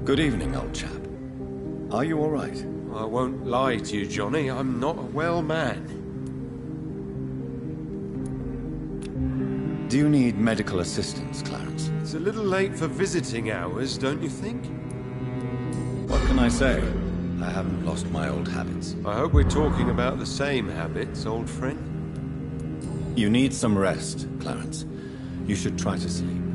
Good evening, old chap. Are you all right? I won't lie to you, Johnny. I'm not a well man. Do you need medical assistance, Clarence? It's a little late for visiting hours, don't you think? What can I say? I haven't lost my old habits. I hope we're talking about the same habits, old friend. You need some rest, Clarence. You should try to sleep.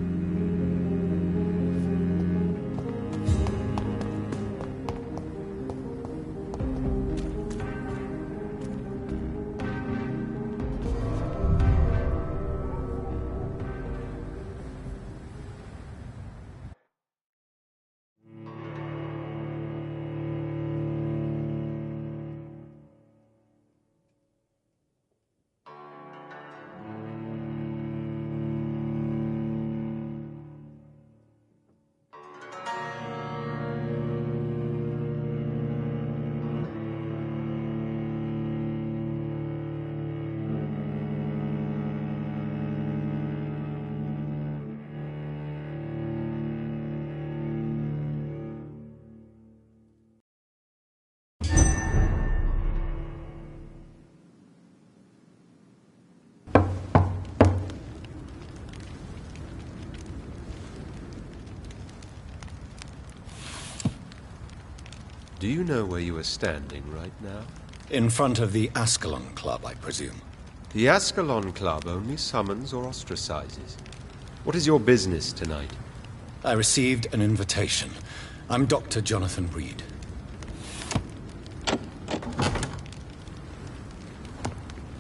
Do you know where you are standing right now? In front of the Ascalon Club, I presume. The Ascalon Club only summons or ostracizes. What is your business tonight? I received an invitation. I'm Dr. Jonathan Reed.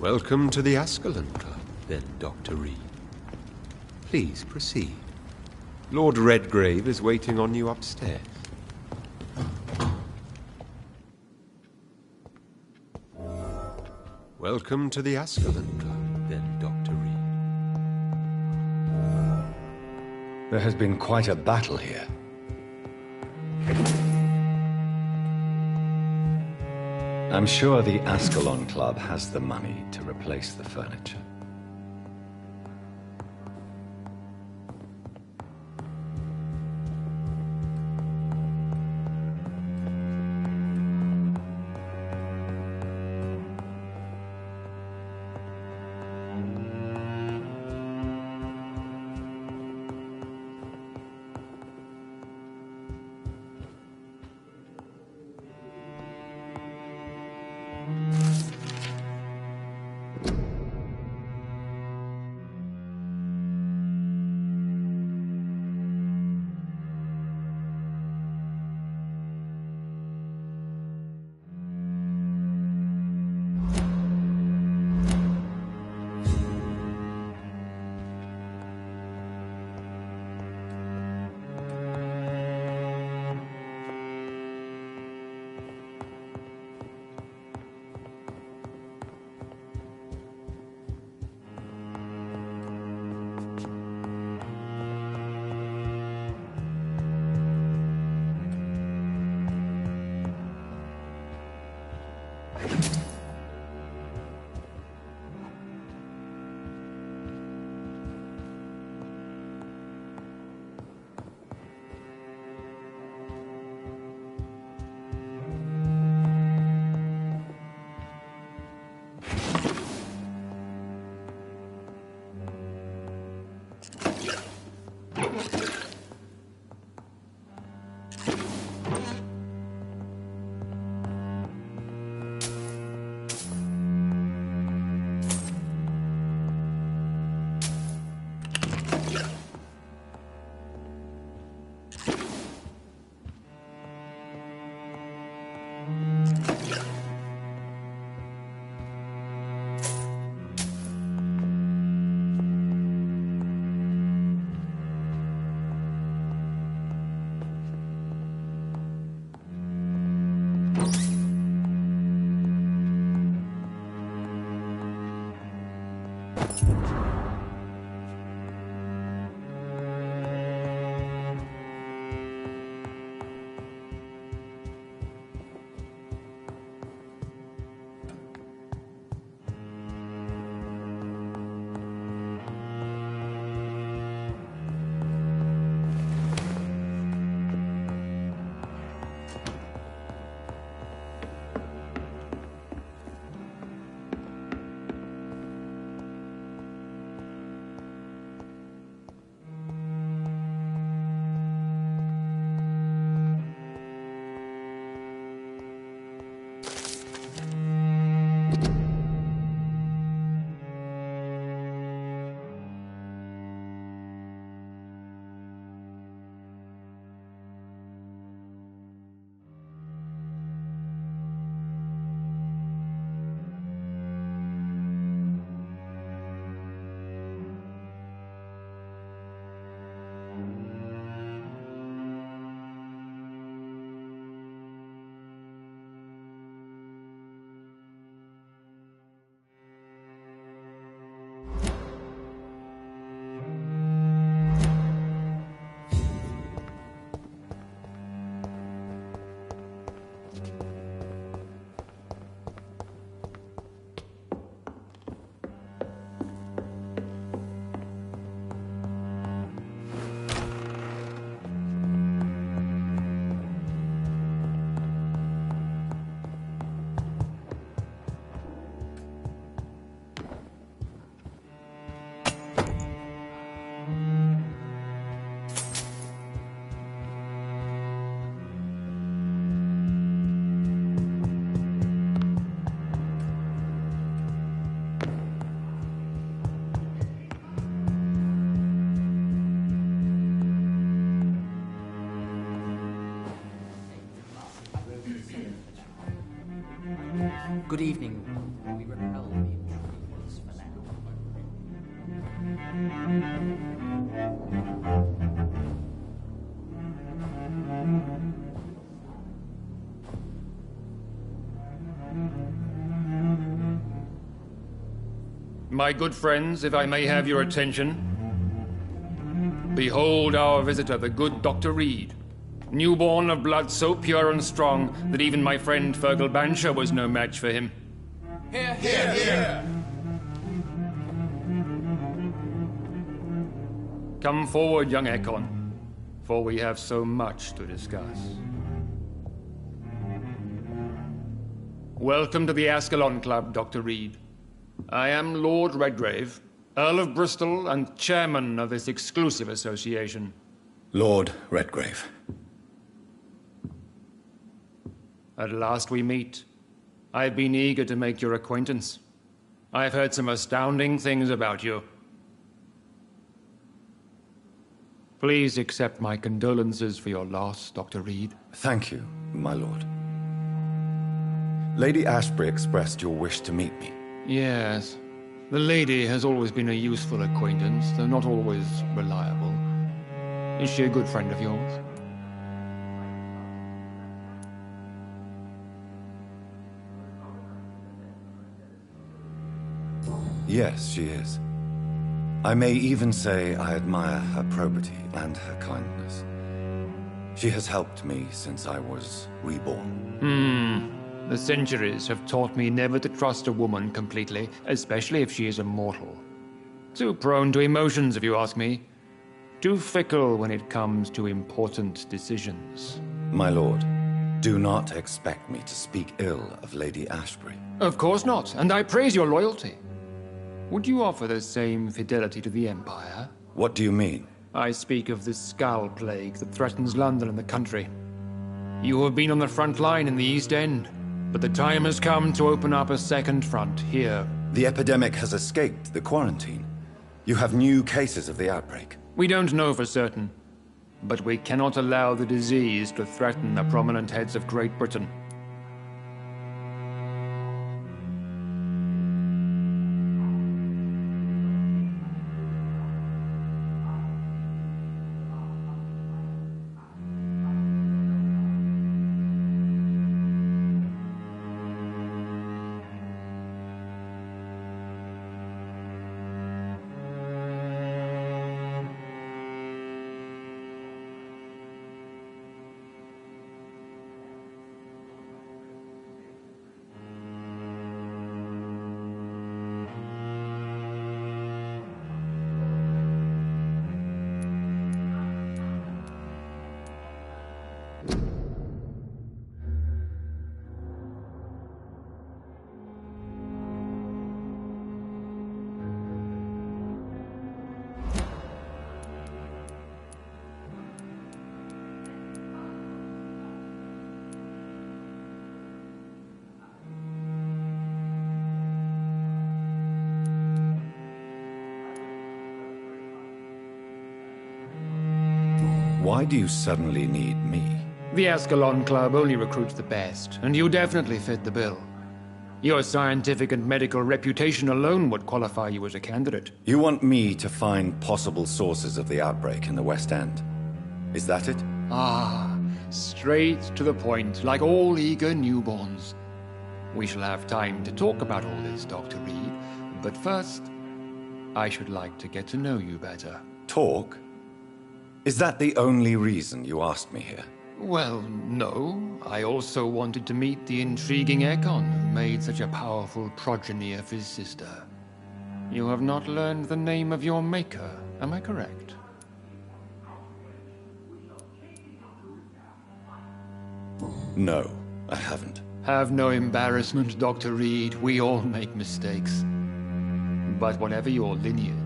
Welcome to the Ascalon Club, then, Dr. Reed. Please proceed. Lord Redgrave is waiting on you upstairs. Welcome to the Ascalon Club, then, Dr. Reed. There has been quite a battle here. I'm sure the Ascalon Club has the money to replace the furniture. Good evening. We repel the intruders for now. My good friends, if I may have your attention. Behold our visitor, the good Dr. Reed. Newborn of blood so pure and strong that even my friend Fergal Bansher was no match for him. Here, here, here! Come forward, young Ekon, for we have so much to discuss. Welcome to the Ascalon Club, Dr. Reed. I am Lord Redgrave, Earl of Bristol and chairman of this exclusive association. Lord Redgrave. At last we meet. I've been eager to make your acquaintance. I've heard some astounding things about you. Please accept my condolences for your loss, Dr. Reed. Thank you, my lord. Lady Ashbury expressed your wish to meet me. Yes. The lady has always been a useful acquaintance, though not always reliable. Is she a good friend of yours? Yes, she is. I may even say I admire her probity and her kindness. She has helped me since I was reborn. The centuries have taught me never to trust a woman completely, especially if she is a mortal. Too prone to emotions, if you ask me. Too fickle when it comes to important decisions. My lord, do not expect me to speak ill of Lady Ashbury. Of course not, and I praise your loyalty. Would you offer the same fidelity to the Empire? What do you mean? I speak of the Skull Plague that threatens London and the country. You have been on the front line in the East End, but the time has come to open up a second front here. The epidemic has escaped the quarantine. You have new cases of the outbreak. We don't know for certain, but we cannot allow the disease to threaten the prominent heads of Great Britain. Why do you suddenly need me? The Ascalon Club only recruits the best, and you definitely fit the bill. Your scientific and medical reputation alone would qualify you as a candidate. You want me to find possible sources of the outbreak in the West End. Is that it? Ah, straight to the point, like all eager newborns. We shall have time to talk about all this, Dr. Reed, but first, I should like to get to know you better. Talk? Is that the only reason you asked me here? Well, no. I also wanted to meet the intriguing Ekon who made such a powerful progeny of his sister. You have not learned the name of your maker, am I correct? No, I haven't. Have no embarrassment, Dr. Reed. We all make mistakes. But whatever your lineage,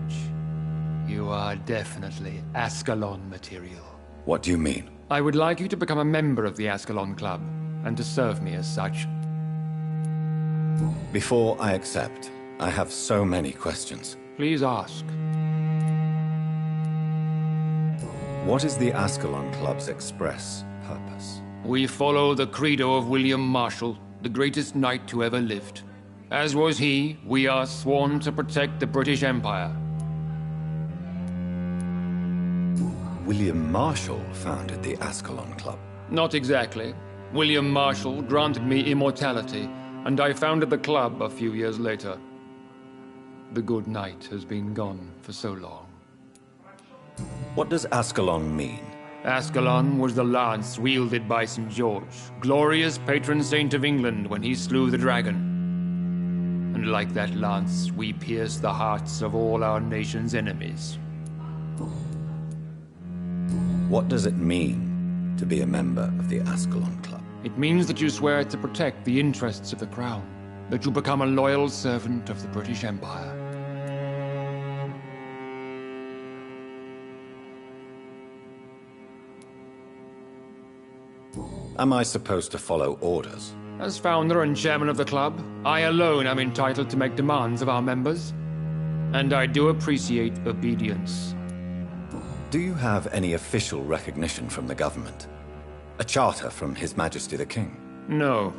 you are definitely Ascalon material. What do you mean? I would like you to become a member of the Ascalon Club, and to serve me as such. Before I accept, I have so many questions. Please ask. What is the Ascalon Club's express purpose? We follow the credo of William Marshall, the greatest knight who ever lived. As was he, we are sworn to protect the British Empire. William Marshall founded the Ascalon Club. Not exactly. William Marshall granted me immortality, and I founded the club a few years later. The good knight has been gone for so long. What does Ascalon mean? Ascalon was the lance wielded by St. George, glorious patron saint of England when he slew the dragon. And like that lance, we pierce the hearts of all our nation's enemies. What does it mean to be a member of the Ascalon Club? It means that you swear to protect the interests of the crown, that you become a loyal servant of the British Empire. Am I supposed to follow orders? As founder and chairman of the club, I alone am entitled to make demands of our members. And I do appreciate obedience. Do you have any official recognition from the government? A charter from His Majesty the King? No.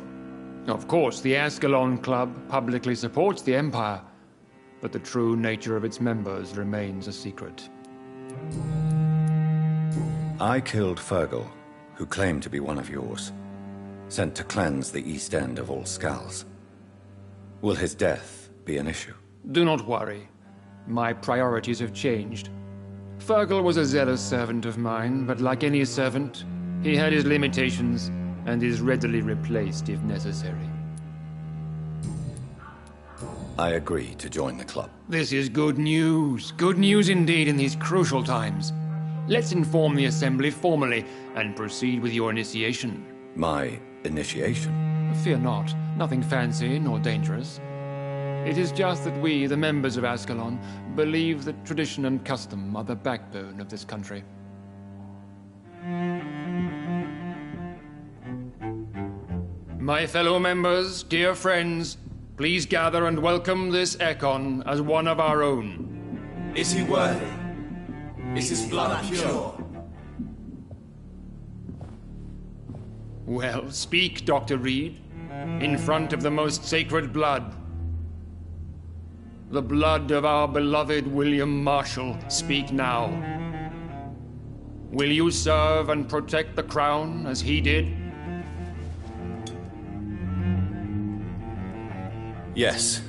Of course, the Ascalon Club publicly supports the Empire, but the true nature of its members remains a secret. I killed Fergal, who claimed to be one of yours, sent to cleanse the East End of all Skulls. Will his death be an issue? Do not worry. My priorities have changed. Fergal was a zealous servant of mine, but like any servant, he had his limitations and is readily replaced if necessary. I agree to join the club. This is good news. Good news indeed in these crucial times. Let's inform the Assembly formally and proceed with your initiation. My initiation? Fear not. Nothing fancy nor dangerous. It is just that we, the members of Ascalon, believe that tradition and custom are the backbone of this country. My fellow members, dear friends, please gather and welcome this Ekon as one of our own. Is he worthy? Is his blood pure? Well, speak, Dr. Reed, in front of the most sacred blood. The blood of our beloved William Marshall, speak now. Will you serve and protect the crown as he did? Yes,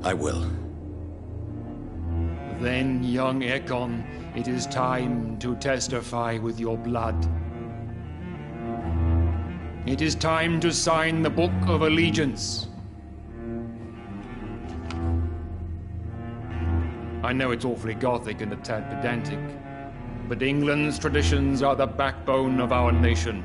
I will. Then, young Ekon, it is time to testify with your blood. It is time to sign the Book of Allegiance. I know it's awfully gothic and a tad pedantic, but England's traditions are the backbone of our nation.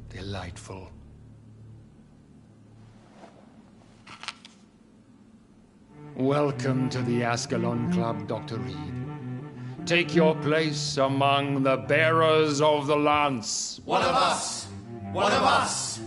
Delightful. Welcome to the Ascalon Club, Dr. Reed. Take your place among the bearers of the lance. One of us! One of us!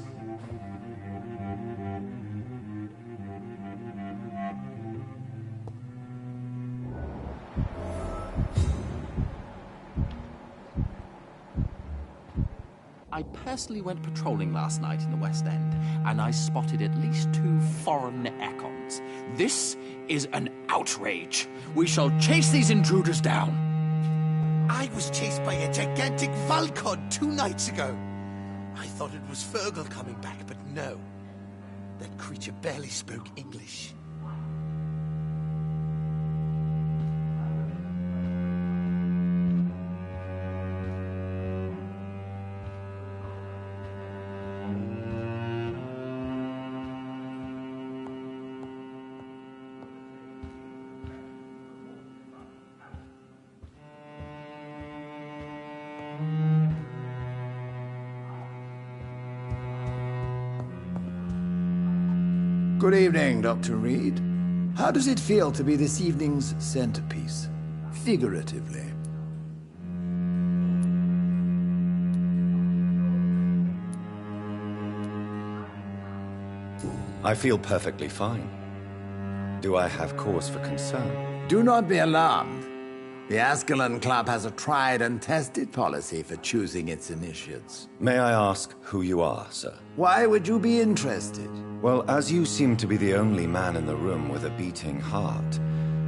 I personally went patrolling last night in the West End, and I spotted at least 2 foreign Ekons. This is an outrage. We shall chase these intruders down. I was chased by a gigantic Valcod 2 nights ago. I thought it was Fergal coming back, but no. That creature barely spoke English. Good evening, Dr. Reed. How does it feel to be this evening's centerpiece, figuratively? I feel perfectly fine. Do I have cause for concern? Do not be alarmed. The Ascalon Club has a tried and tested policy for choosing its initiates. May I ask who you are, sir? Why would you be interested? Well, as you seem to be the only man in the room with a beating heart,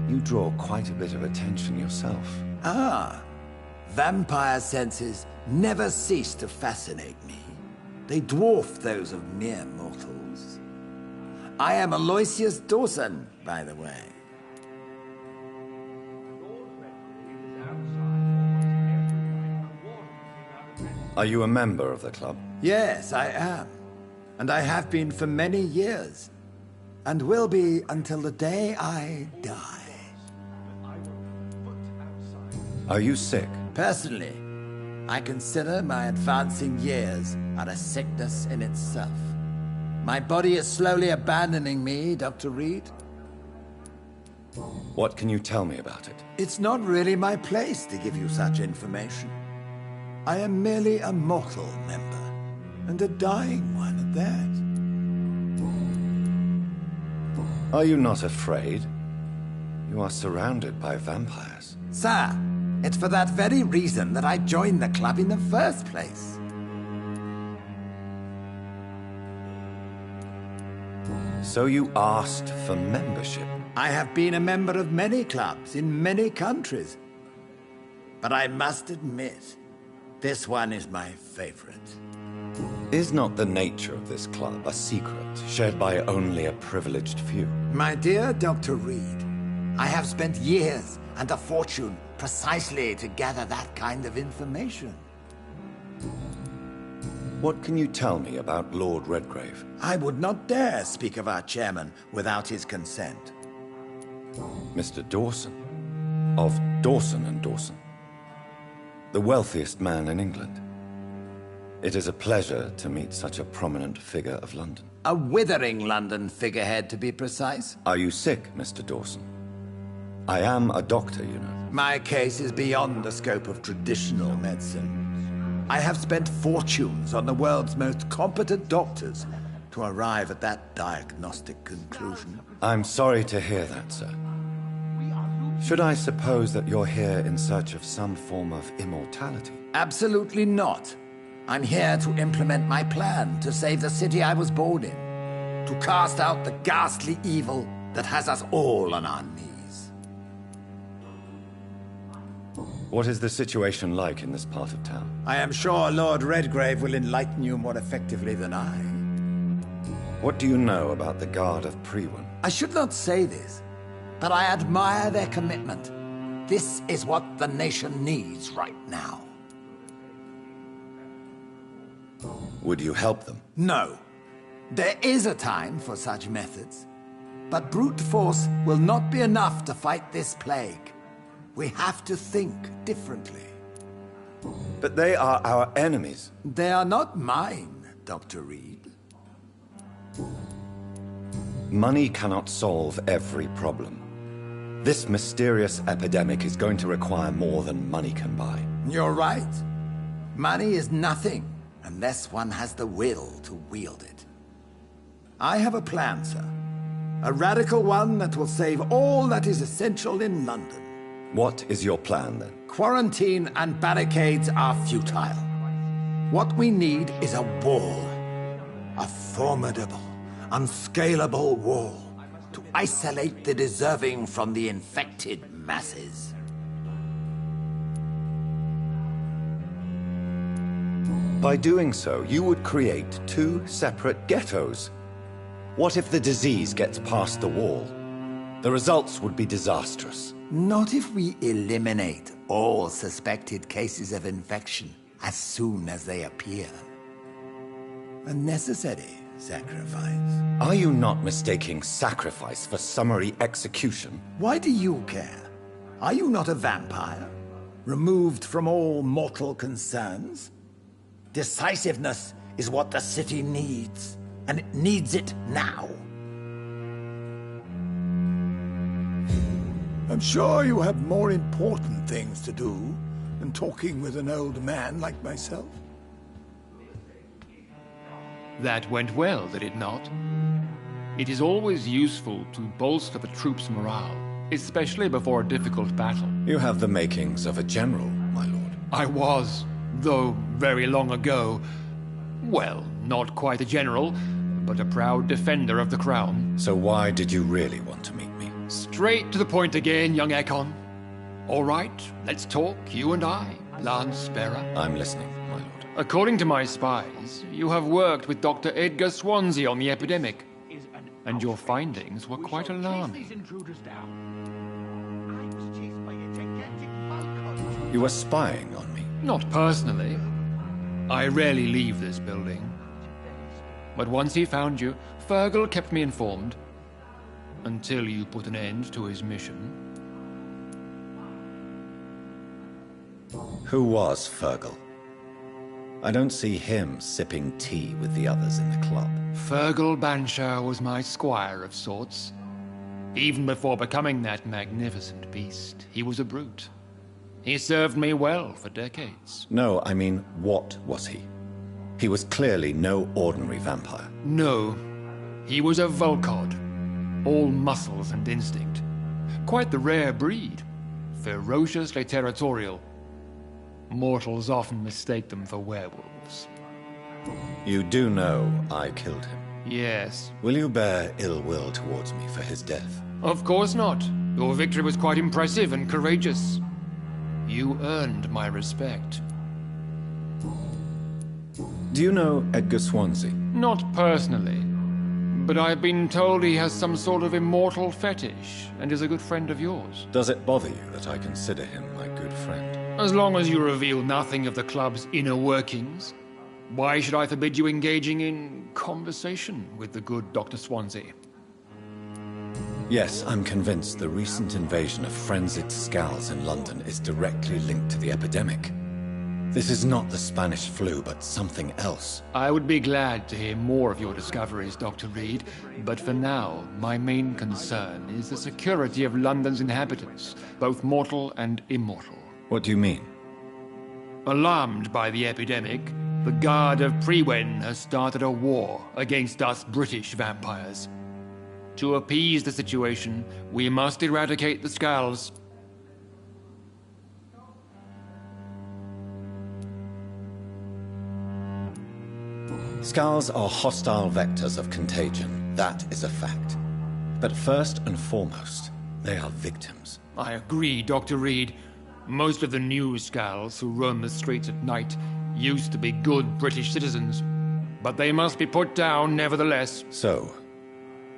you draw quite a bit of attention yourself. Ah, vampire senses never cease to fascinate me. They dwarf those of mere mortals. I am Aloysius Dawson, by the way. Are you a member of the club? Yes, I am. And I have been for many years. And will be until the day I die. Are you sick? Personally, I consider my advancing years are a sickness in itself. My body is slowly abandoning me, Dr. Reed. What can you tell me about it? It's not really my place to give you such information. I am merely a mortal member, and a dying one at that. Are you not afraid? You are surrounded by vampires. Sir, it's for that very reason that I joined the club in the first place. So you asked for membership? I have been a member of many clubs in many countries. But I must admit, this one is my favorite. Is not the nature of this club a secret, shared by only a privileged few? My dear Dr. Reed, I have spent years and a fortune precisely to gather that kind of information. What can you tell me about Lord Redgrave? I would not dare speak of our chairman without his consent. Mr. Dawson, of Dawson and Dawson, the wealthiest man in England. It is a pleasure to meet such a prominent figure of London. A withering London figurehead, to be precise. Are you sick, Mr. Dawson? I am a doctor, you know. My case is beyond the scope of traditional medicine. I have spent fortunes on the world's most competent doctors to arrive at that diagnostic conclusion. I'm sorry to hear that, sir. Should I suppose that you're here in search of some form of immortality? Absolutely not. I'm here to implement my plan to save the city I was born in. To cast out the ghastly evil that has us all on our knees. What is the situation like in this part of town? I am sure Lord Redgrave will enlighten you more effectively than I. What do you know about the Guard of Priwen? I should not say this, but I admire their commitment. This is what the nation needs right now. Would you help them? No. There is a time for such methods. But brute force will not be enough to fight this plague. We have to think differently. But they are our enemies. They are not mine, Dr. Reed. Money cannot solve every problem. This mysterious epidemic is going to require more than money can buy. You're right. Money is nothing unless one has the will to wield it. I have a plan, sir. A radical one that will save all that is essential in London. What is your plan, then? Quarantine and barricades are futile. What we need is a wall. A formidable, unscalable wall to isolate the deserving from the infected masses. By doing so, you would create two separate ghettos. What if the disease gets past the wall? The results would be disastrous. Not if we eliminate all suspected cases of infection as soon as they appear. A necessary sacrifice. Are you not mistaking sacrifice for summary execution? Why do you care? Are you not a vampire? Removed from all mortal concerns? Decisiveness is what the city needs, and it needs it now. I'm sure you have more important things to do than talking with an old man like myself. That went well, did it not? It is always useful to bolster the troops' morale, especially before a difficult battle. You have the makings of a general, my lord. I was, though very long ago. Well, not quite a general, but a proud defender of the crown. So why did you really want to meet me? Straight to the point again, young Ekon. All right, let's talk, you and I, Lance Sparrow. I'm listening, my lord. According to my spies, you have worked with Dr. Edgar Swansea on the epidemic, and your findings were quite alarming. You were spying on me? Not personally. I rarely leave this building. But once he found you, Fergal kept me informed. Until you put an end to his mission. Who was Fergal? I don't see him sipping tea with the others in the club. Fergal Banshire was my squire of sorts. Even before becoming that magnificent beast, he was a brute. He served me well for decades. No, I mean, what was he? He was clearly no ordinary vampire. No, he was a Volcod. All muscles and instinct. Quite the rare breed. Ferociously territorial. Mortals often mistake them for werewolves. You do know I killed him. Yes. Will you bear ill will towards me for his death? Of course not. Your victory was quite impressive and courageous. You earned my respect. Do you know Edgar Swansea? Not personally, but I've been told he has some sort of immortal fetish and is a good friend of yours. Does it bother you that I consider him my good friend? As long as you reveal nothing of the club's inner workings, why should I forbid you engaging in conversation with the good Dr. Swansea? Yes, I'm convinced the recent invasion of frenzied Scals in London is directly linked to the epidemic. This is not the Spanish flu, but something else. I would be glad to hear more of your discoveries, Dr. Reed, but for now, my main concern is the security of London's inhabitants, both mortal and immortal. What do you mean? Alarmed by the epidemic, the Guard of Prewen has started a war against us British vampires. To appease the situation, we must eradicate the Scals. Scals are hostile vectors of contagion, that is a fact. But first and foremost, they are victims. I agree, Dr. Reed. Most of the new Scals who roam the streets at night used to be good British citizens, but they must be put down nevertheless. So,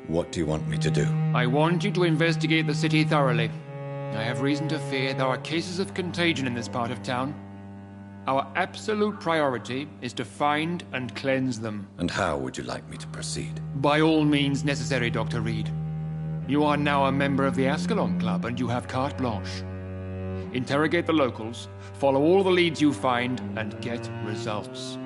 what do you want me to do? I want you to investigate the city thoroughly. I have reason to fear there are cases of contagion in this part of town. Our absolute priority is to find and cleanse them. And how would you like me to proceed? By all means necessary, Dr. Reed. You are now a member of the Ascalon Club and you have carte blanche. Interrogate the locals, follow all the leads you find, and get results.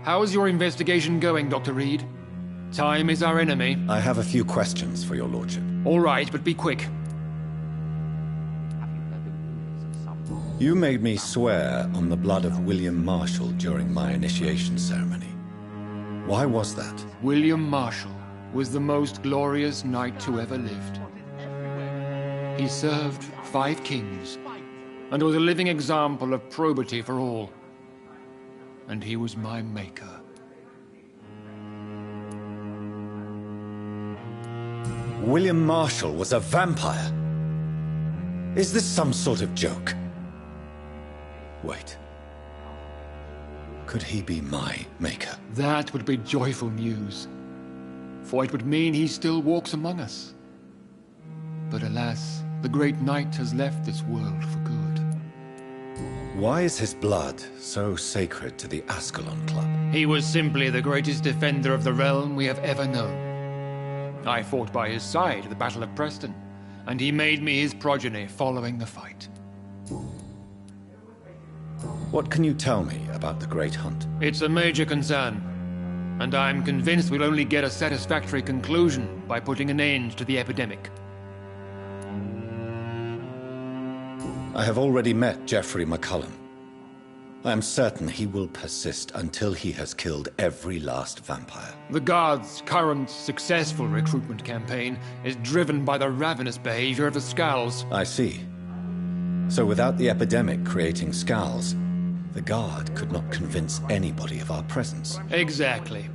How's your investigation going, Dr. Reed? Time is our enemy. I have a few questions for your lordship. All right, but be quick. You made me swear on the blood of William Marshall during my initiation ceremony. Why was that? William Marshall was the most glorious knight who ever lived. He served 5 kings, and was a living example of probity for all. And he was my maker. William Marshall was a vampire? Is this some sort of joke? Wait. Could he be my maker? That would be joyful news, for it would mean he still walks among us. But alas, the great knight has left this world for good. Why is his blood so sacred to the Ascalon Club? He was simply the greatest defender of the realm we have ever known. I fought by his side at the Battle of Preston, and he made me his progeny following the fight. What can you tell me about the Great Hunt? It's a major concern, and I'm convinced we'll only get a satisfactory conclusion by putting an end to the epidemic. I have already met Geoffrey McCullum. I am certain he will persist until he has killed every last vampire. The Guard's current successful recruitment campaign is driven by the ravenous behavior of the Skulls. I see. So without the epidemic creating Skulls, the Guard could not convince anybody of our presence. Exactly.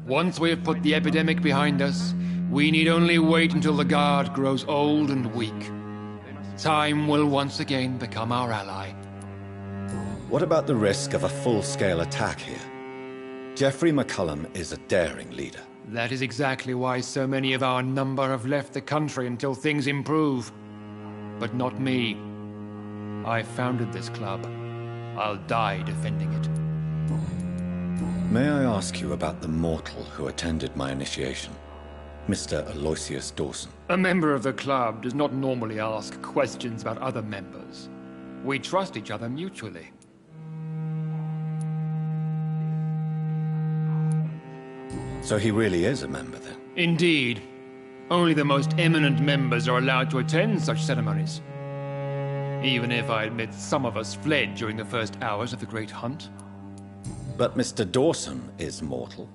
Once we have put the epidemic behind us, we need only wait until the Guard grows old and weak. Time will once again become our ally. What about the risk of a full-scale attack here? Geoffrey McCullum is a daring leader. That is exactly why so many of our number have left the country until things improve. But not me. I founded this club. I'll die defending it. May I ask you about the mortal who attended my initiation? Mr. Aloysius Dawson. A member of the club does not normally ask questions about other members. We trust each other mutually. So he really is a member, then? Indeed. Only the most eminent members are allowed to attend such ceremonies. Even if I admit some of us fled during the first hours of the Great Hunt. But Mr. Dawson is mortal.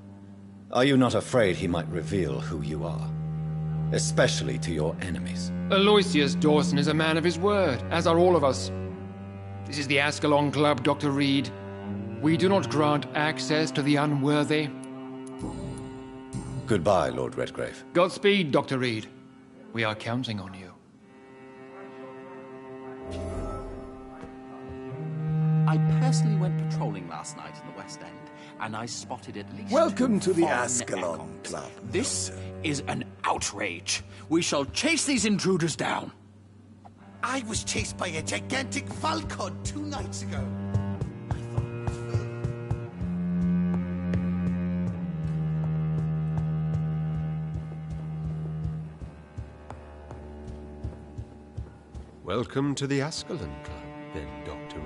Are you not afraid he might reveal who you are? Especially to your enemies. Aloysius Dawson is a man of his word, as are all of us. This is the Ascalon Club, Dr. Reed. We do not grant access to the unworthy. Goodbye, Lord Redgrave. Godspeed, Dr. Reed. We are counting on you. I personally went patrolling last night in the West End, and I spotted at least Welcome two to the foreign Ascalon echoes. Club, This is an outrage. We shall chase these intruders down. I was chased by a gigantic Valcod 2 nights ago. I thought it was Fergal. Welcome to the Ascalon Club, then, Doctor.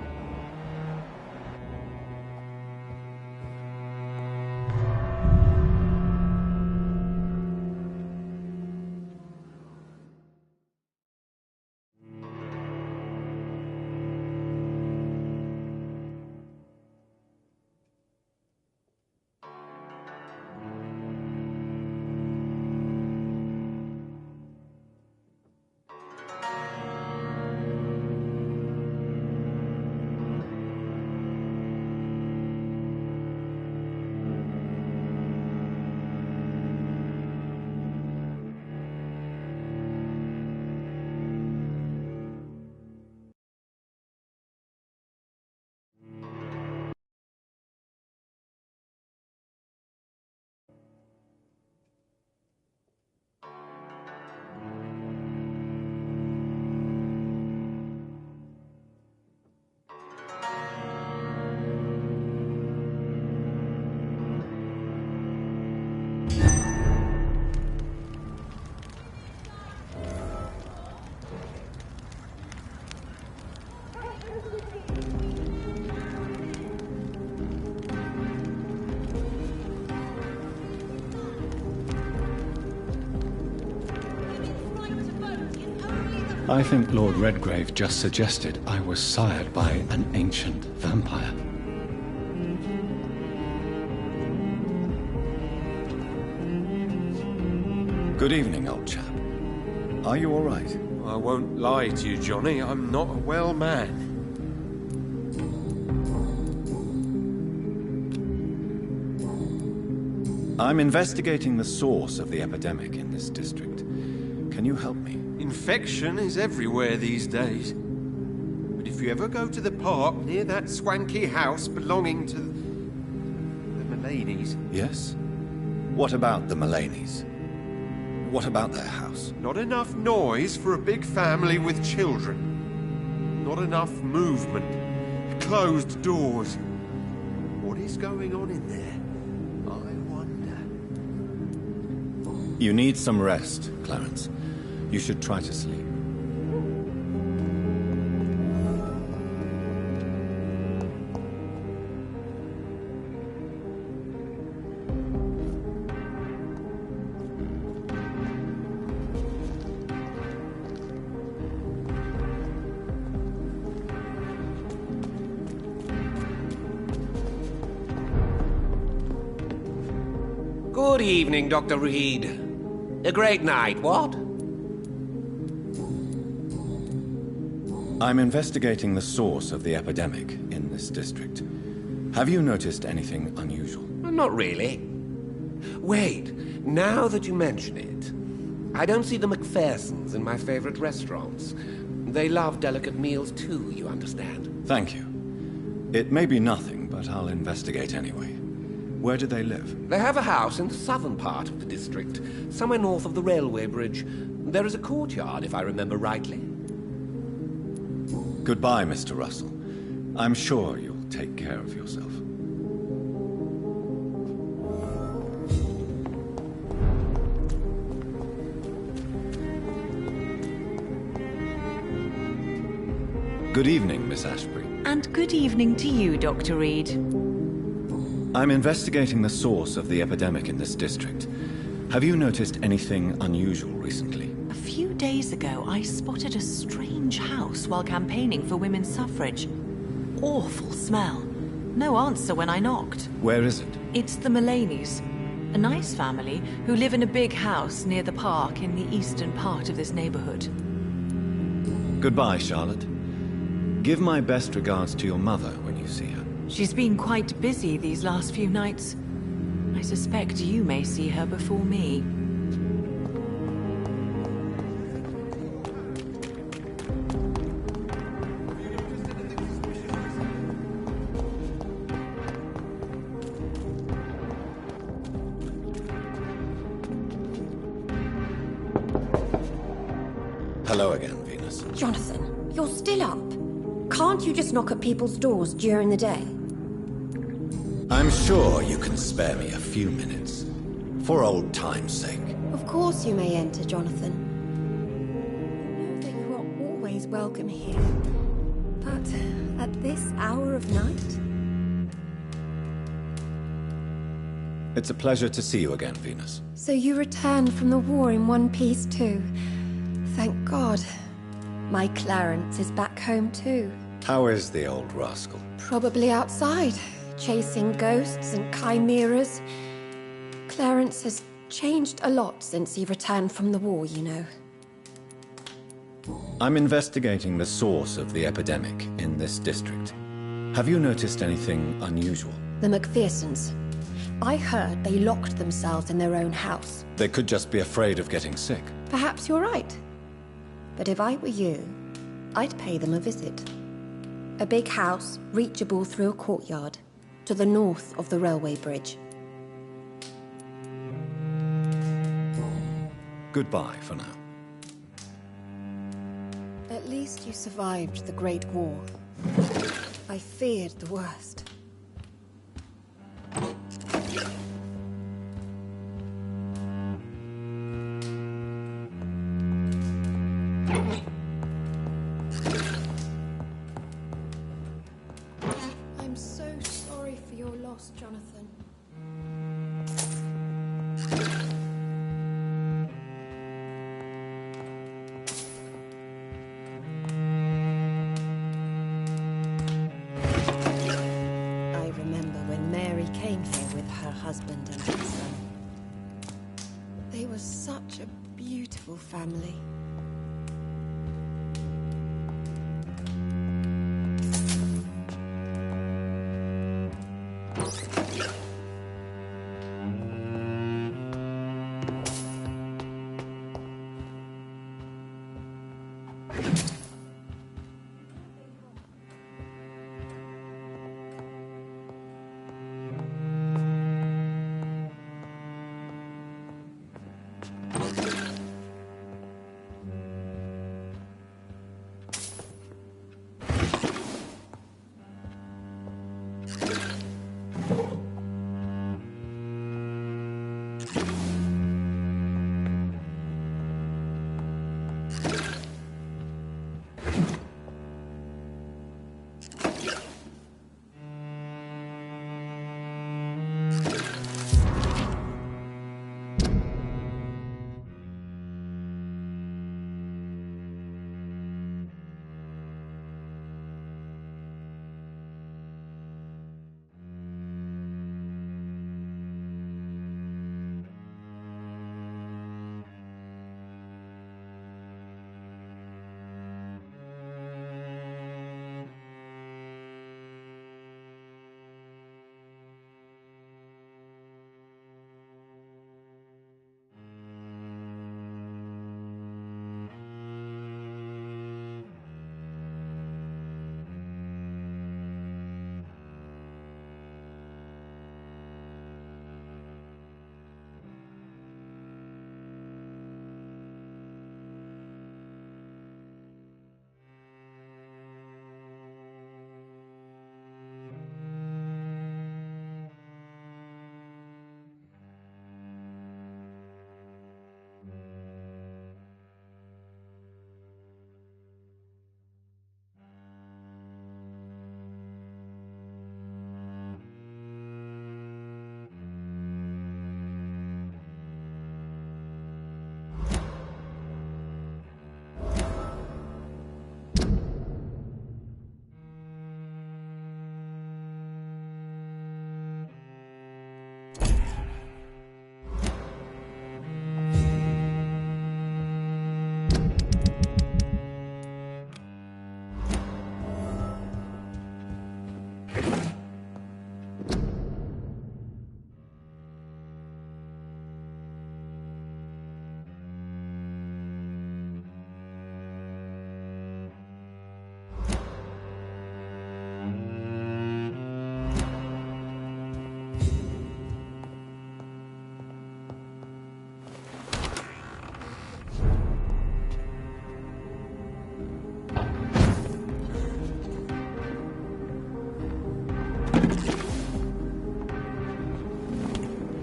I think Lord Redgrave just suggested I was sired by an ancient vampire. Good evening, old chap. Are you all right? I won't lie to you, Johnny. I'm not a well man. I'm investigating the source of the epidemic in this district. Can you help me? Infection is everywhere these days. But if you ever go to the park near that swanky house belonging to the Mullaneys... Yes? What about the Mullaneys? What about their house? Not enough noise for a big family with children. Not enough movement. Closed doors. What is going on in there? I wonder. You need some rest, Clarence. You should try to sleep. Good evening, Dr. Reed. A great night, what? I'm investigating the source of the epidemic in this district. Have you noticed anything unusual? Not really. Wait, now that you mention it, I don't see the McPhersons in my favorite restaurants. They love delicate meals too, you understand. Thank you. It may be nothing, but I'll investigate anyway. Where do they live? They have a house in the southern part of the district, somewhere north of the railway bridge. There is a courtyard, if I remember rightly. Goodbye, Mr. Russell. I'm sure you'll take care of yourself. Good evening, Miss Ashbury. And good evening to you, Dr. Reed. I'm investigating the source of the epidemic in this district. Have you noticed anything unusual recently? A few days ago, I spotted a strange house while campaigning for women's suffrage. Awful smell. No answer when I knocked. Where is it? It's the Mullaneys, a nice family who live in a big house near the park in the eastern part of this neighborhood. Goodbye, Charlotte. Give my best regards to your mother when you see her. She's been quite busy these last few nights. I suspect you may see her before me. Hello again, Venus. Jonathan, you're still up. Can't you just knock at people's doors during the day? I'm sure you can spare me a few minutes. For old time's sake. Of course you may enter, Jonathan. You know that you are always welcome here. But at this hour of night? It's a pleasure to see you again, Venus. So you returned from the war in one piece too. Thank God. My Clarence is back home too. How is the old rascal? Probably outside, chasing ghosts and chimeras. Clarence has changed a lot since he returned from the war, you know. I'm investigating the source of the epidemic in this district. Have you noticed anything unusual? The McPhersons. I heard they locked themselves in their own house. They could just be afraid of getting sick. Perhaps you're right. But if I were you, I'd pay them a visit. A big house, reachable through a courtyard, to the north of the railway bridge. Goodbye for now. At least you survived the Great War. I feared the worst. I'm so sorry for your loss, Jonathan. I remember when Mary came here with her husband and her son. They were such a beautiful family.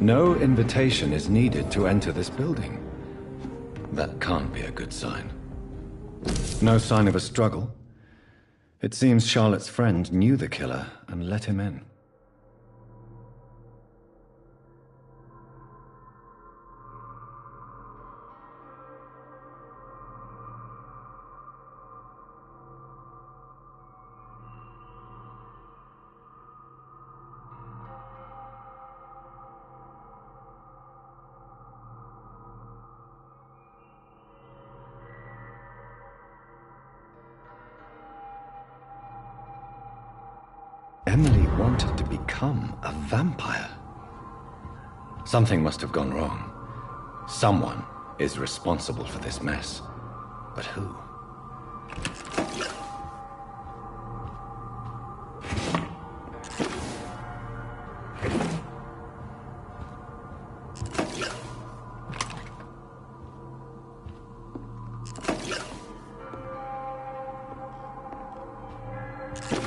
No invitation is needed to enter this building. That can't be a good sign. No sign of a struggle. It seems Charlotte's friend knew the killer and let him in. Emily wanted to become a vampire. Something must have gone wrong. Someone is responsible for this mess. But who?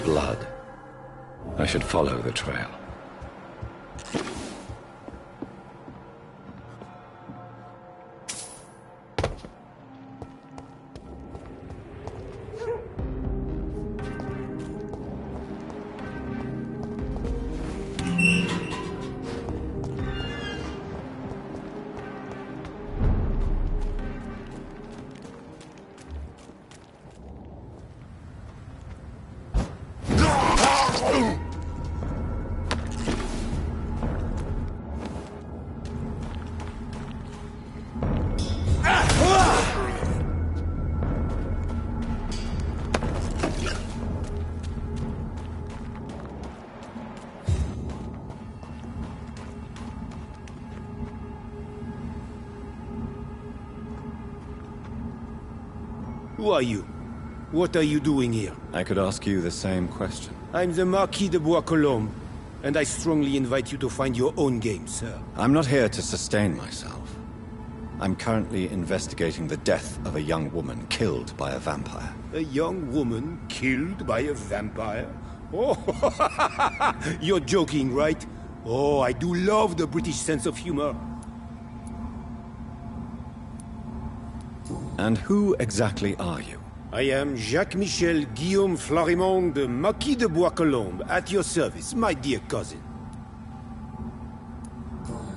Blood. I should follow the trail. Who are you? What are you doing here? I could ask you the same question. I'm the Marquis de Bois-Colombes, and I strongly invite you to find your own game, sir. I'm not here to sustain myself. I'm currently investigating the death of a young woman killed by a vampire. A young woman killed by a vampire? Oh, you're joking, right? Oh, I do love the British sense of humor. And who exactly are you? I am Jacques-Michel Guillaume Florimond de Marquis de Bois-Colombes, at your service, my dear cousin.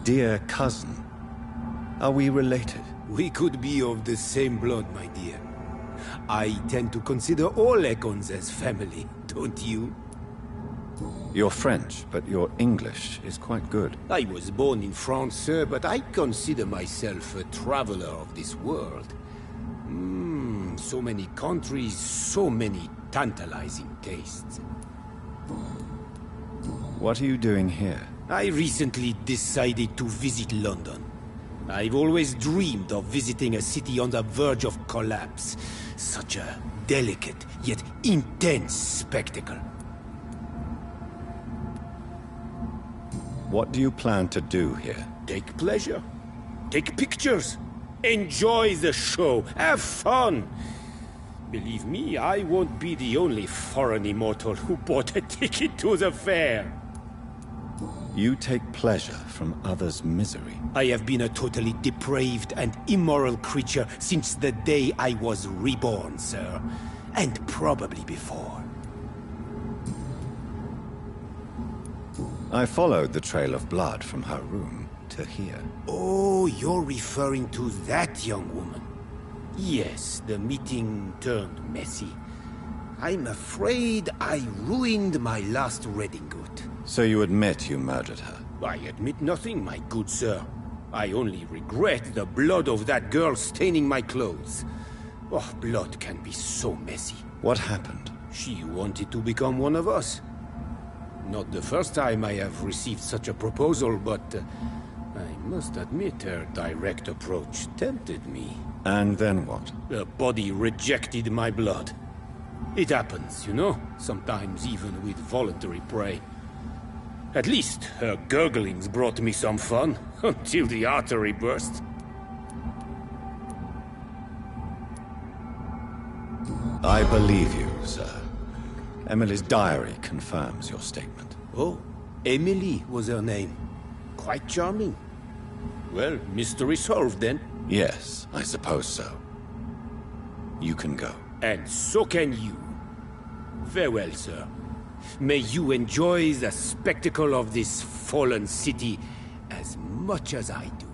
Dear cousin? Are we related? We could be of the same blood, my dear. I tend to consider all Econs as family, don't you? You're French, but your English is quite good. I was born in France, sir, but I consider myself a traveler of this world. So many countries, so many tantalizing tastes. What are you doing here? I recently decided to visit London. I've always dreamed of visiting a city on the verge of collapse. Such a delicate, yet intense spectacle. What do you plan to do here? Take pleasure. Take pictures. Enjoy the show. Have fun. Believe me, I won't be the only foreign immortal who bought a ticket to the fair. You take pleasure from others' misery. I have been a totally depraved and immoral creature since the day I was reborn, sir. And probably before. I followed the trail of blood from her room to here. Oh, you're referring to that young woman. Yes, the meeting turned messy. I'm afraid I ruined my last redingote. So you admit you murdered her? I admit nothing, my good sir. I only regret the blood of that girl staining my clothes. Oh, blood can be so messy. What happened? She wanted to become one of us. Not the first time I have received such a proposal, but I must admit her direct approach tempted me. And then what? The body rejected my blood. It happens, you know, sometimes even with voluntary prey. At least her gurglings brought me some fun, until the artery burst. I believe you, sir. Emily's diary confirms your statement. Oh, Emily was her name. Quite charming. Well, mystery solved then. Yes, I suppose so. You can go. And so can you. Farewell, sir. May you enjoy the spectacle of this fallen city as much as I do.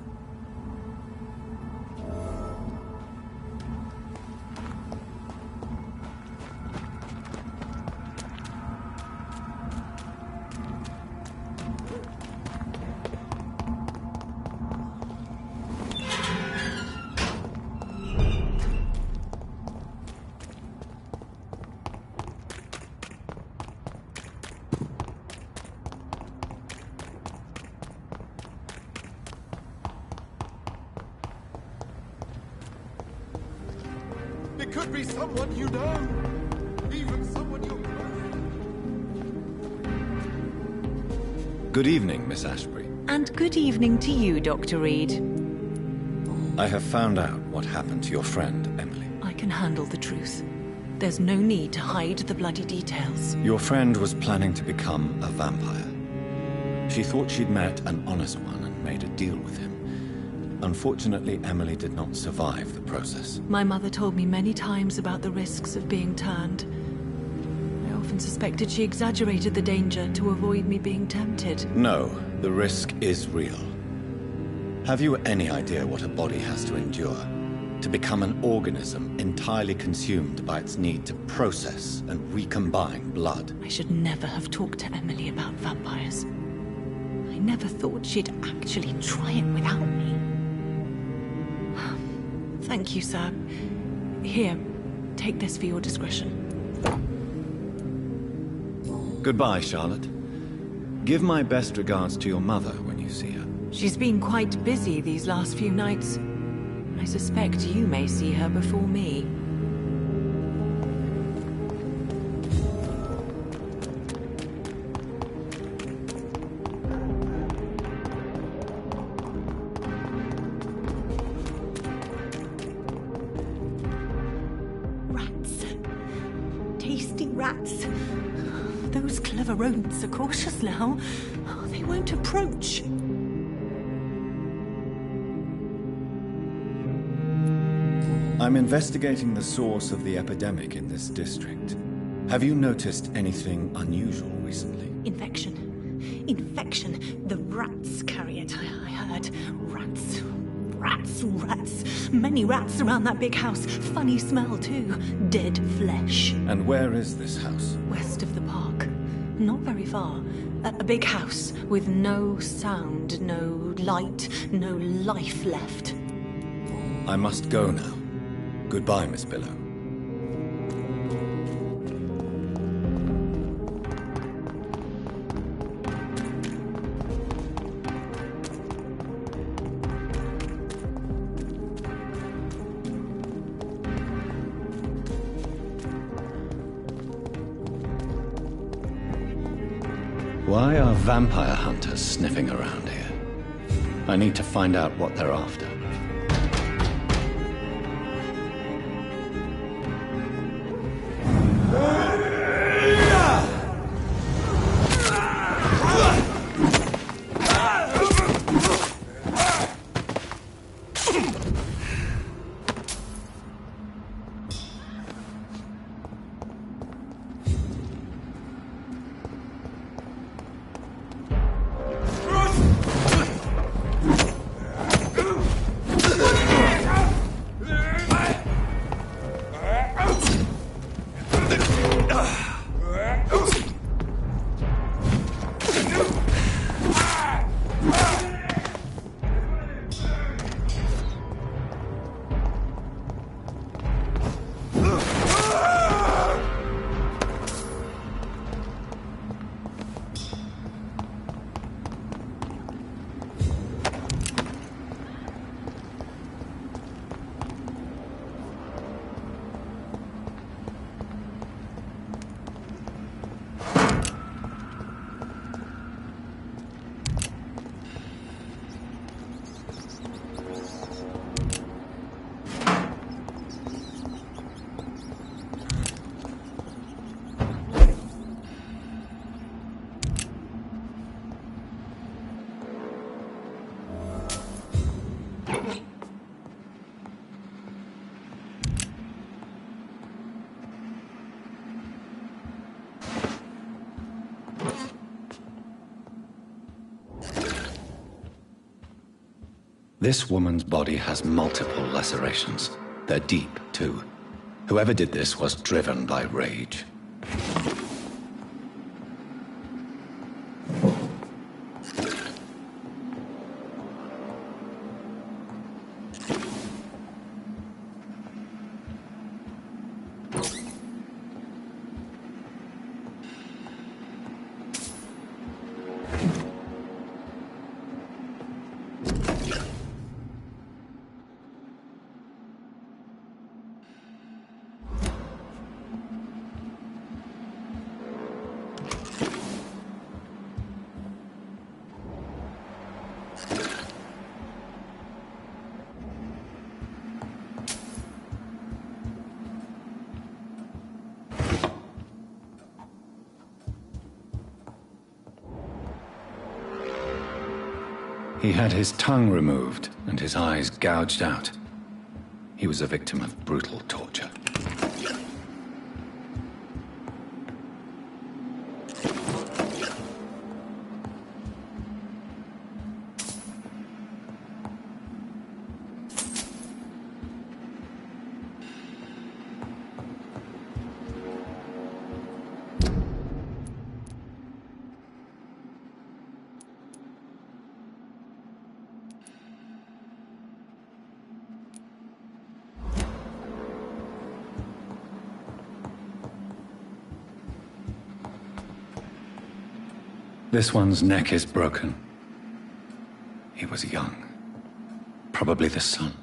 It could be someone you know. Even someone you're close to. Good evening, Miss Ashbury. And good evening to you, Dr. Reed. I have found out what happened to your friend, Emily. I can handle the truth. There's no need to hide the bloody details. Your friend was planning to become a vampire. She thought she'd met an honest one and made a deal with him. Unfortunately, Emily did not survive the process. My mother told me many times about the risks of being turned. I often suspected she exaggerated the danger to avoid me being tempted. No, the risk is real. Have you any idea what a body has to endure? To become an organism entirely consumed by its need to process and recombine blood? I should never have talked to Emily about vampires. I never thought she'd actually try it without me. Thank you, sir. Here, take this for your discretion. Goodbye, Charlotte. Give my best regards to your mother when you see her. She's been quite busy these last few nights. I suspect you may see her before me. Rats. Those clever rodents are cautious now. They won't approach. I'm investigating the source of the epidemic in this district. Have you noticed anything unusual recently? Infection. Infection. The rats carry it, I heard. Rats. Rats, rats. Many rats around that big house. Funny smell, too. Dead flesh. And where is this house? West of the park. Not very far. A big house with no sound, no light, no life left. I must go now. Goodbye, Miss Billow. Why are vampire hunters sniffing around here? I need to find out what they're after. This woman's body has multiple lacerations. They're deep, too. Whoever did this was driven by rage. He had his tongue removed and his eyes gouged out. He was a victim of brutal torture. This one's neck is broken. He was young. Probably the son.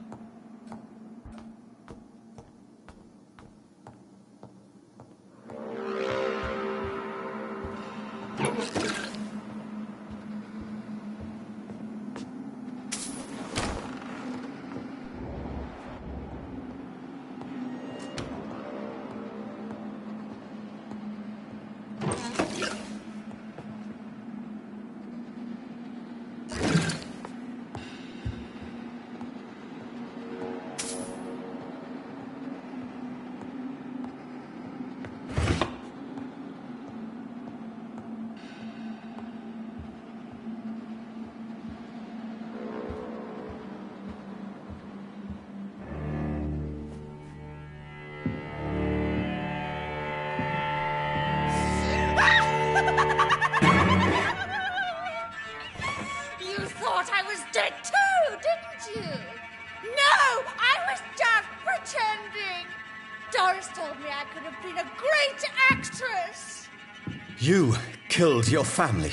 You killed your family.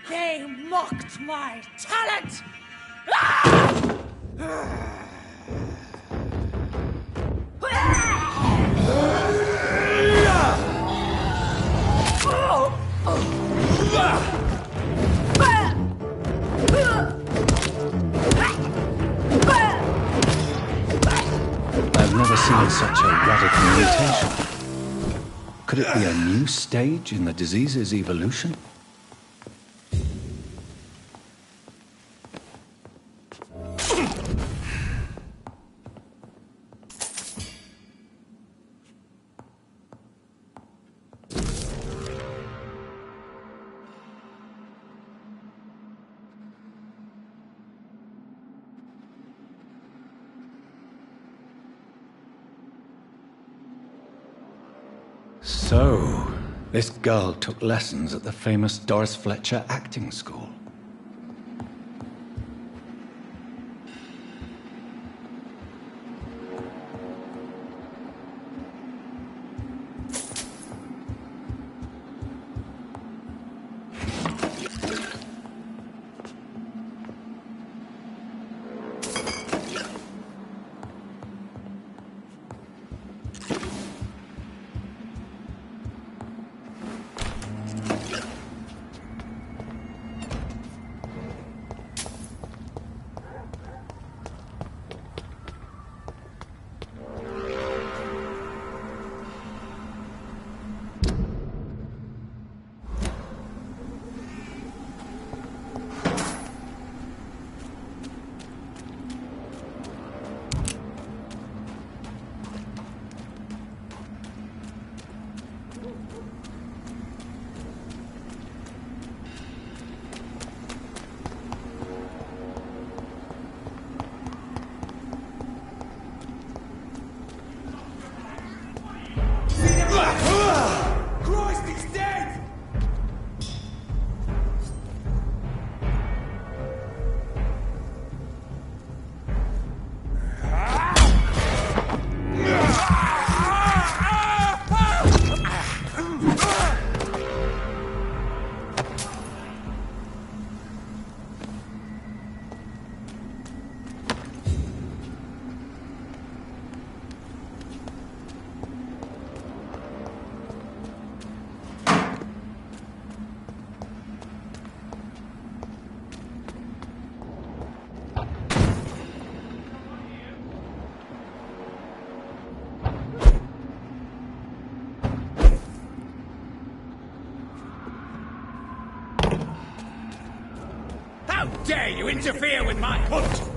They mocked my talent! Ah! I've never seen such a radical mutation. Could it be a new stage in the disease's evolution? So, this girl took lessons at the famous Doris Fletcher acting school. How dare you interfere with my hunt?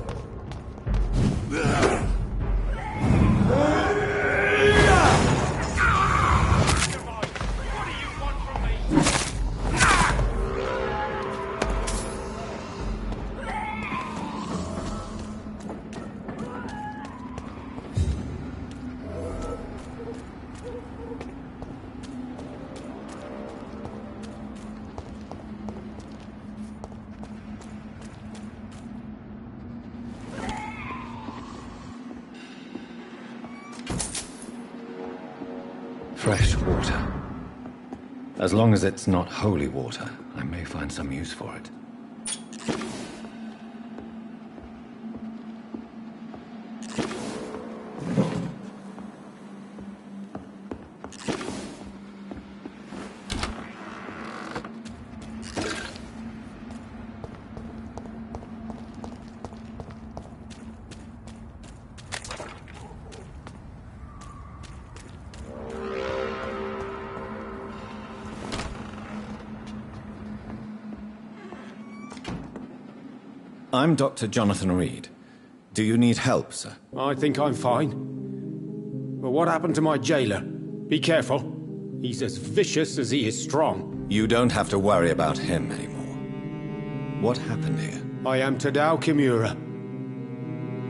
Fresh water. As long as it's not holy water, I may find some use for it. I'm Dr. Jonathan Reed. Do you need help, sir? I think I'm fine. But what happened to my jailer? Be careful. He's as vicious as he is strong. You don't have to worry about him anymore. What happened here? I am Tadao Kimura.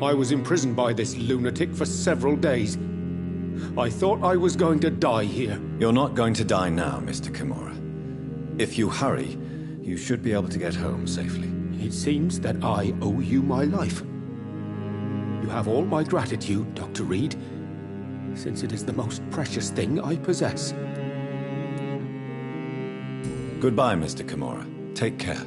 I was imprisoned by this lunatic for several days. I thought I was going to die here. You're not going to die now, Mr. Kimura. If you hurry, you should be able to get home safely. It seems that I owe you my life. You have all my gratitude, Dr. Reed, since it is the most precious thing I possess. Goodbye, Mr. Kimura. Take care.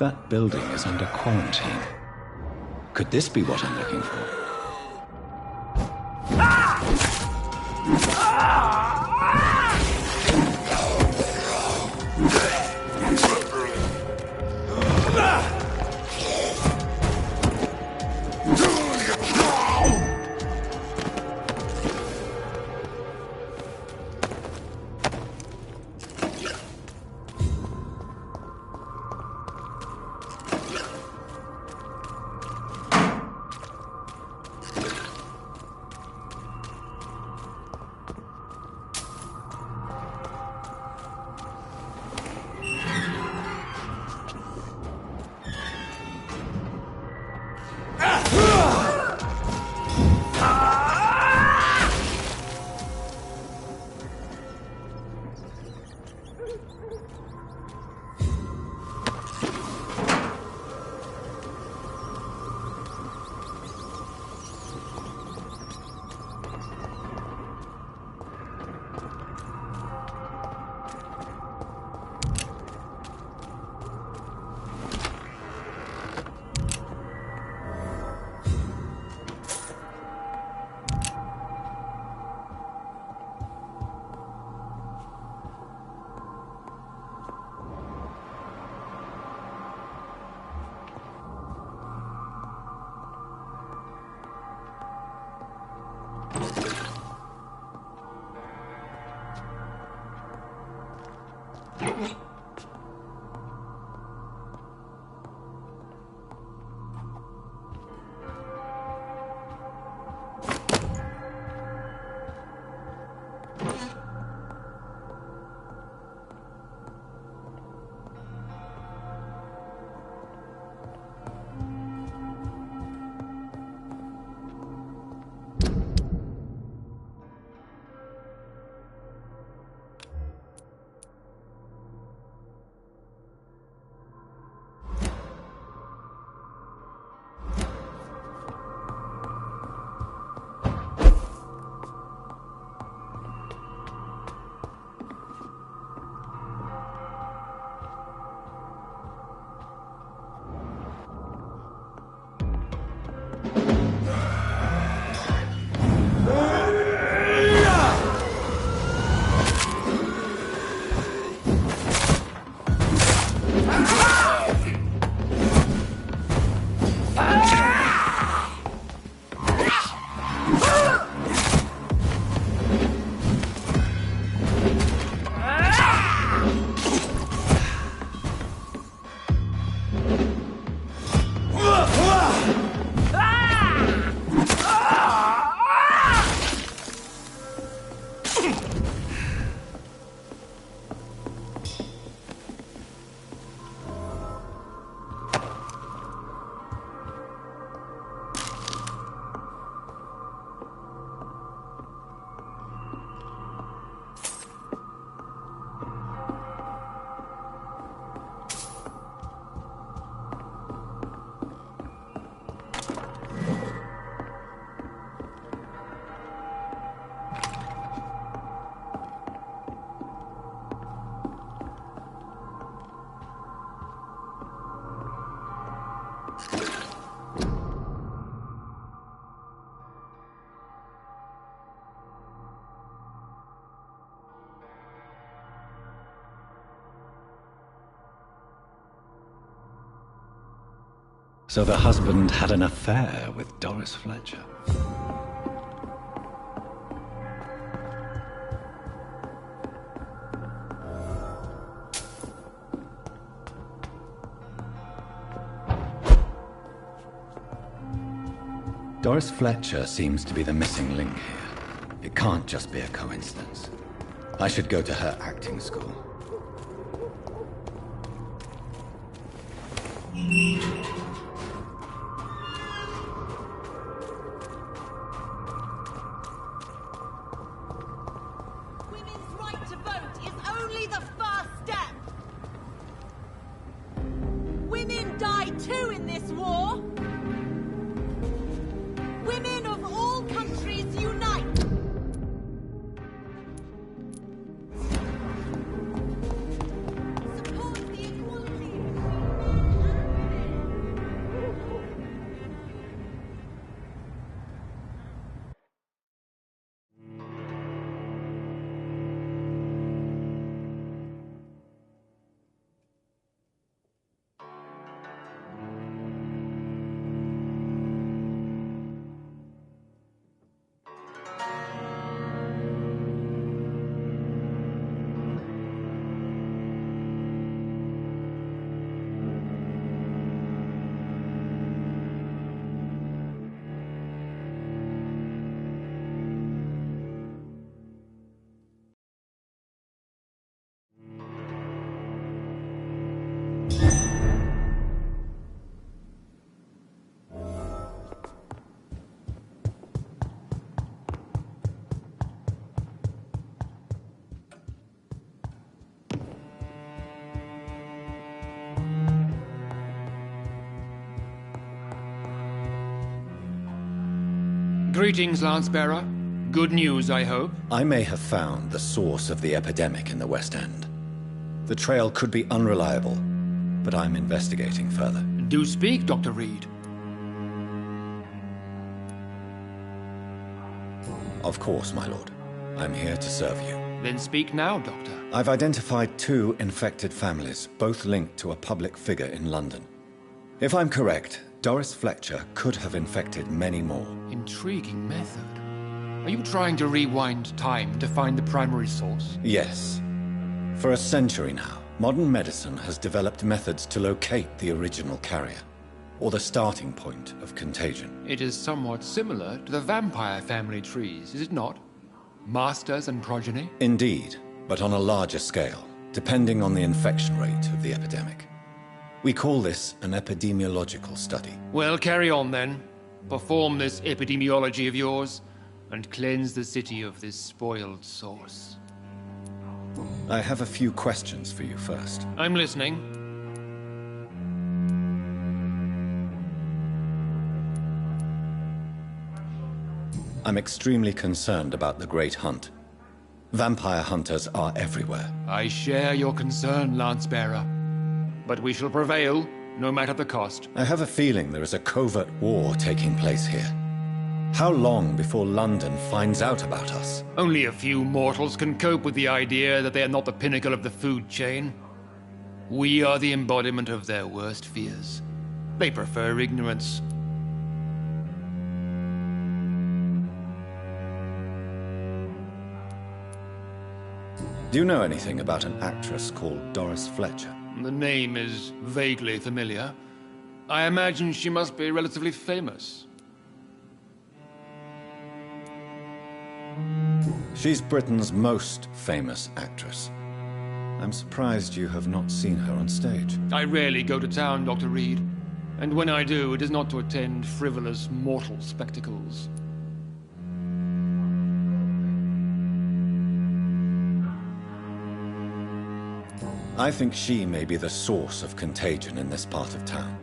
that building is under quarantine. Could this be what I'm looking for? So the husband had an affair with Doris Fletcher. Doris Fletcher seems to be the missing link here. It can't just be a coincidence. I should go to her acting school. Women's right to vote is only the first step. Women die too in this war. Women of all countries unite. Support the equality between men and Greetings, Lance-Bearer. Good news, I hope. I may have found the source of the epidemic in the West End. The trail could be unreliable, but I'm investigating further. Do speak, Dr. Reed. Of course, my lord. I'm here to serve you. Then speak now, Doctor. I've identified 2 infected families, both linked to a public figure in London. If I'm correct, Doris Fletcher could have infected many more. Intriguing method. Are you trying to rewind time to find the primary source? Yes. For a century now, modern medicine has developed methods to locate the original carrier, or the starting point of contagion. It is somewhat similar to the vampire family trees, is it not? Masters and progeny? Indeed, but on a larger scale, depending on the infection rate of the epidemic. We call this an epidemiological study. Well, carry on then. Perform this epidemiology of yours, and cleanse the city of this spoiled source. I have a few questions for you first. I'm listening. I'm extremely concerned about the Great Hunt. Vampire hunters are everywhere. I share your concern, Lance-Bearer. But we shall prevail, no matter the cost. I have a feeling there is a covert war taking place here. How long before London finds out about us? Only a few mortals can cope with the idea that they are not the pinnacle of the food chain. We are the embodiment of their worst fears. They prefer ignorance. Do you know anything about an actress called Doris Fletcher? The name is vaguely familiar. I imagine she must be relatively famous. She's Britain's most famous actress. I'm surprised you have not seen her on stage. I rarely go to town, Dr. Reed. And when I do, it is not to attend frivolous mortal spectacles. I think she may be the source of contagion in this part of town.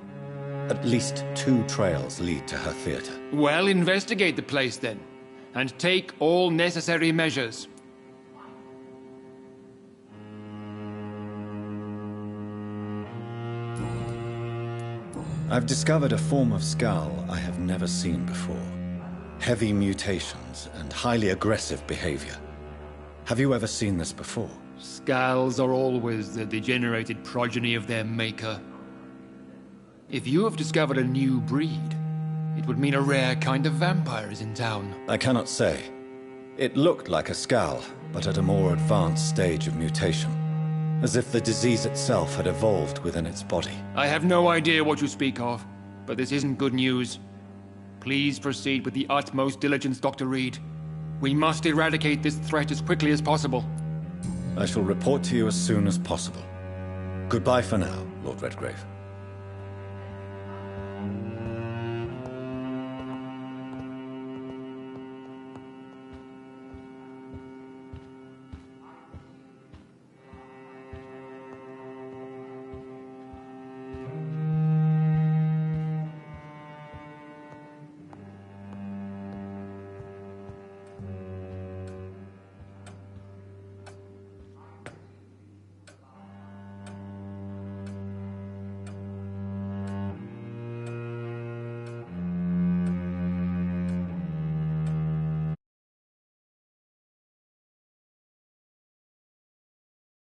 At least 2 trails lead to her theater. Well, investigate the place then, and take all necessary measures. I've discovered a form of skull I have never seen before. Heavy mutations and highly aggressive behavior. Have you ever seen this before? Skulls are always the degenerated progeny of their maker. If you have discovered a new breed, it would mean a rare kind of vampire is in town. I cannot say. It looked like a skull, but at a more advanced stage of mutation. As if the disease itself had evolved within its body. I have no idea what you speak of, but this isn't good news. Please proceed with the utmost diligence, Dr. Reed. We must eradicate this threat as quickly as possible. I shall report to you as soon as possible. Goodbye for now, Lord Redgrave.